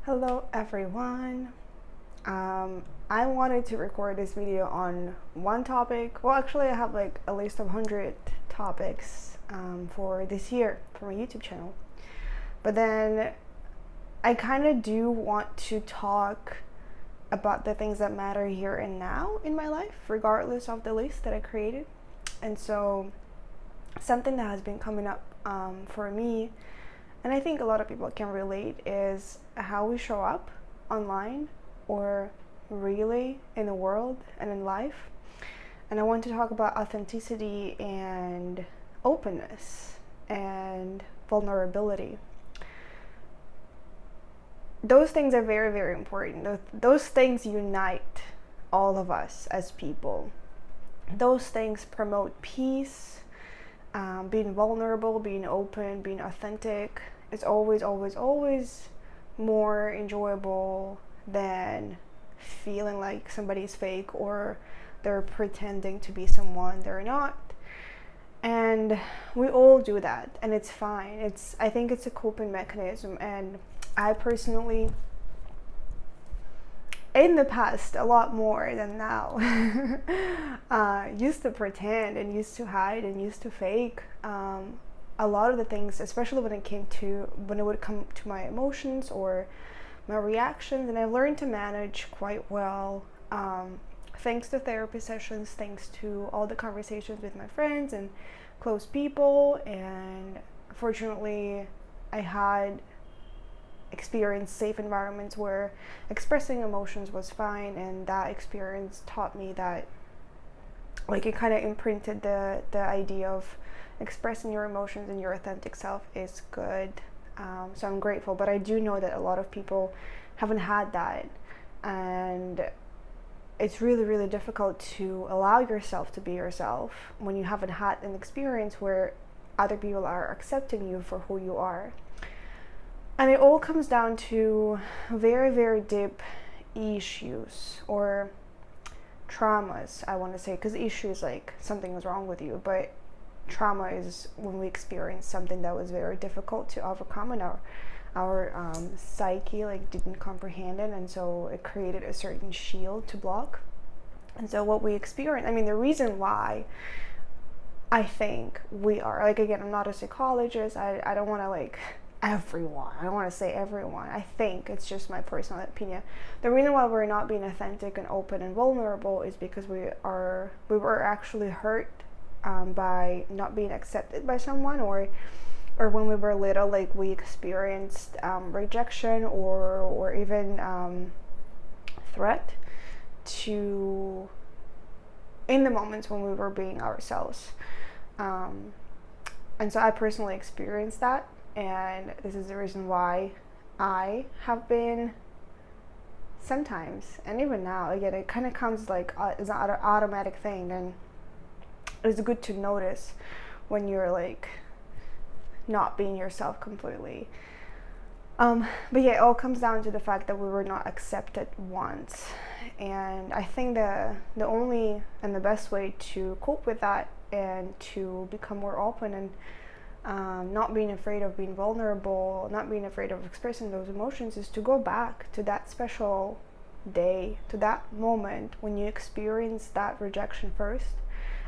Hello everyone. I wanted to record this video on one topic. Well, actually I have like a list of 100 topics for this year for my YouTube channel. But then I kind of do want to talk about the things that matter here and now in my life, regardless of the list that I created. And so something that has been coming up for me, and I think a lot of people can relate, is how we show up online or really in the world and in life. And I want to talk about authenticity and openness and vulnerability. Those things are very, very important. Those things unite all of us as people. Those things promote peace. Being vulnerable, being open, being authentic is always, always, always more enjoyable than feeling like somebody's fake or they're pretending to be someone they're not. And we all do that, and it's fine. I think it's a coping mechanism, and I personally, in the past, a lot more than now, used to pretend and used to hide and used to fake a lot of the things, especially when it would come to my emotions or my reactions. And I've learned to manage quite well, thanks to therapy sessions, thanks to all the conversations with my friends and close people. And fortunately, I had experienced safe environments where expressing emotions was fine, and that experience taught me that, like, it kind of imprinted the idea of expressing your emotions and your authentic self is good. So I'm grateful, but I do know that a lot of people haven't had that, and it's really, really difficult to allow yourself to be yourself when you haven't had an experience where other people are accepting you for who you are. And it all comes down to very, very deep issues or traumas, I want to say, because issue is like something is wrong with you, but trauma is when we experience something that was very difficult to overcome, and our psyche like didn't comprehend it, and so it created a certain shield to block. And so what we experience, the reason why I think we are, like, again, I'm not a psychologist, I don't want to like everyone, I don't want to say everyone, I think it's just my personal opinion. The reason why we're not being authentic and open and vulnerable is because we were actually hurt by not being accepted by someone, or when we were little, like, we experienced rejection or even threat to in the moments when we were being ourselves. And so I personally experienced that, and this is the reason why I have been sometimes, and even now, again, it kind of comes like it's an automatic thing, and it's good to notice when you're like not being yourself completely. But yeah, it all comes down to the fact that we were not accepted once. And I think the only and the best way to cope with that and to become more open and not being afraid of being vulnerable, not being afraid of expressing those emotions, is to go back to that special day, to that moment when you experienced that rejection first,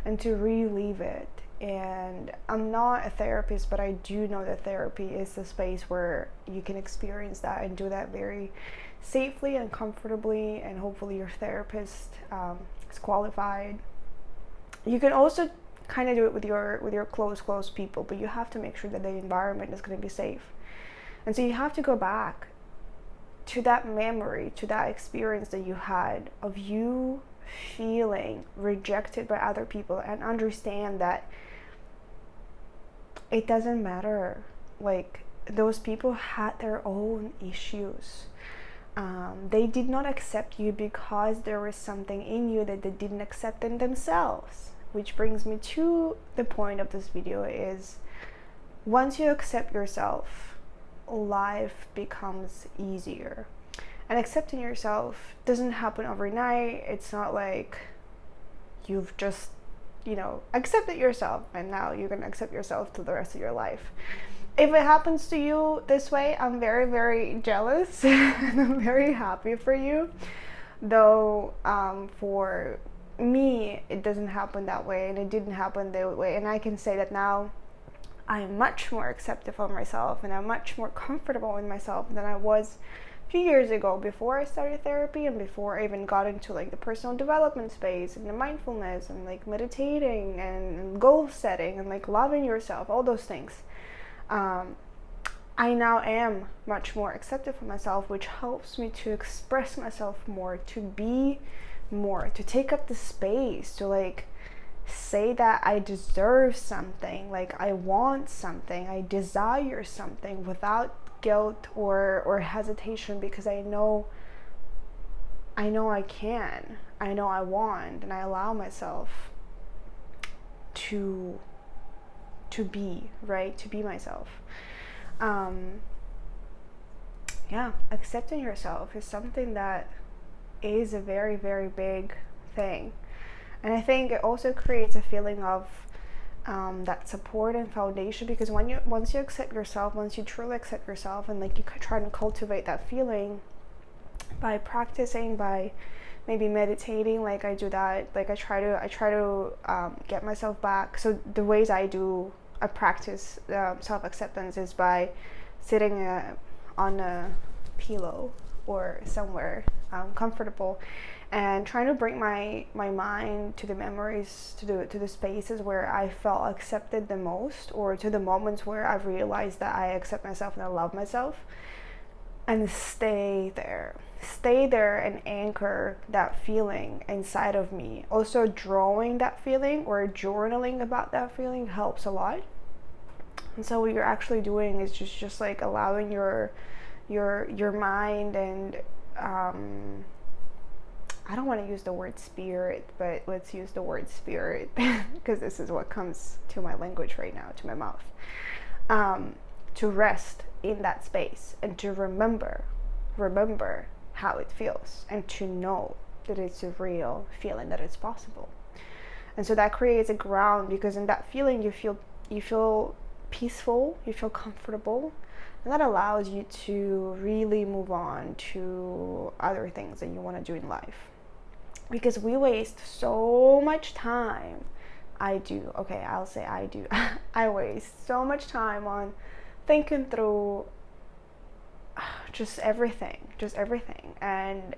and to relive it. And I'm not a therapist, but I do know that therapy is the space where you can experience that and do that very safely and comfortably, and hopefully your therapist is qualified. You can also kind of do it with your close people, but you have to make sure that the environment is going to be safe. And so you have to go back to that memory, to that experience that you had of you feeling rejected by other people, and understand that it doesn't matter. Like, those people had their own issues. They did not accept you because there was something in you that they didn't accept in themselves. Which brings me to the point of this video, is once you accept yourself, life becomes easier. And accepting yourself doesn't happen overnight. It's not like you've just, accepted yourself and now you're going to accept yourself to the rest of your life. if it happens to you this way, I'm very, very jealous and I'm very happy for you. Though for me, it doesn't happen that way, and it didn't happen that way. And I can say that now I'm much more accepting of myself, and I'm much more comfortable in myself than I was a few years ago, before I started therapy and before I even got into like the personal development space and the mindfulness and like meditating and goal setting and like loving yourself, all those things. I now am much more accepting of myself, which helps me to express myself more, to be more, to take up the space, to like say that I deserve something, like I want something, I desire something, without guilt or hesitation, because I know I can, I know I want, and I allow myself to be, right, to be myself. Yeah, accepting yourself is something that is a very, very big thing. And I think it also creates a feeling of that support and foundation, because once you accept yourself, once you truly accept yourself, and like you try to cultivate that feeling by practicing, by maybe meditating, like I do that, like I try to get myself back. So the ways I practice self-acceptance is by sitting on a pillow or somewhere comfortable, and trying to bring my mind to the memories, to the spaces where I felt accepted the most, or to the moments where I've realized that I accept myself and I love myself, and stay there and anchor that feeling inside of me. Also, drawing that feeling or journaling about that feeling helps a lot. And so what you're actually doing is just like allowing your mind and I don't want to use the word spirit, but let's use the word spirit because this is what comes to my language right now, to my mouth, to rest in that space and to remember how it feels, and to know that it's a real feeling, that it's possible. And so that creates a ground, because in that feeling you feel peaceful, you feel comfortable, and that allows you to really move on to other things that you want to do in life. Because we waste so much time. I do. I waste so much time on thinking through just everything. And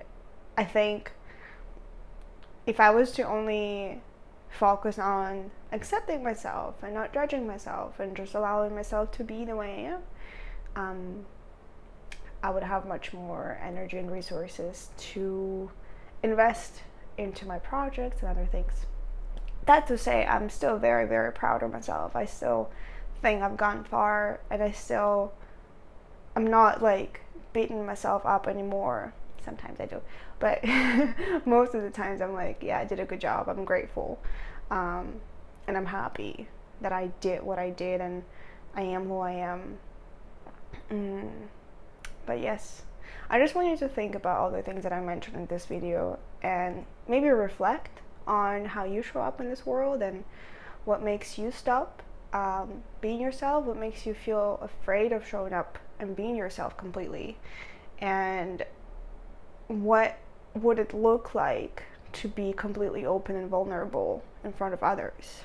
I think if I was to only focus on accepting myself and not judging myself and just allowing myself to be the way I am, I would have much more energy and resources to invest into my projects and other things. That to say, I'm still very, very proud of myself. I still think I've gone far, and I'm not like beating myself up anymore. Sometimes I do, but most of the times I'm like, yeah, I did a good job, I'm grateful, and I'm happy that I did what I did, and I am who I am. But yes, I just want you to think about all the things that I mentioned in this video, and maybe reflect on how you show up in this world, and what makes you stop being yourself, what makes you feel afraid of showing up and being yourself completely, and what would it look like to be completely open and vulnerable in front of others.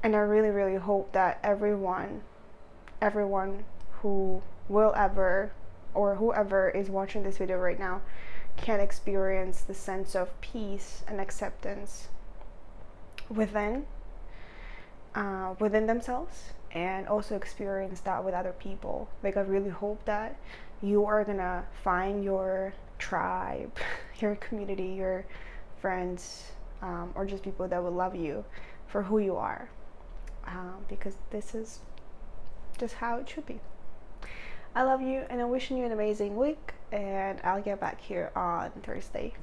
And I really, really hope that everyone who will ever, or whoever is watching this video right now, can experience the sense of peace and acceptance within themselves, and also experience that with other people. Like, I really hope that you are gonna find your tribe, your community, your friends, or just people that will love you for who you are, because this is just how it should be. I love you, and I'm wishing you an amazing week, and I'll get back here on Thursday.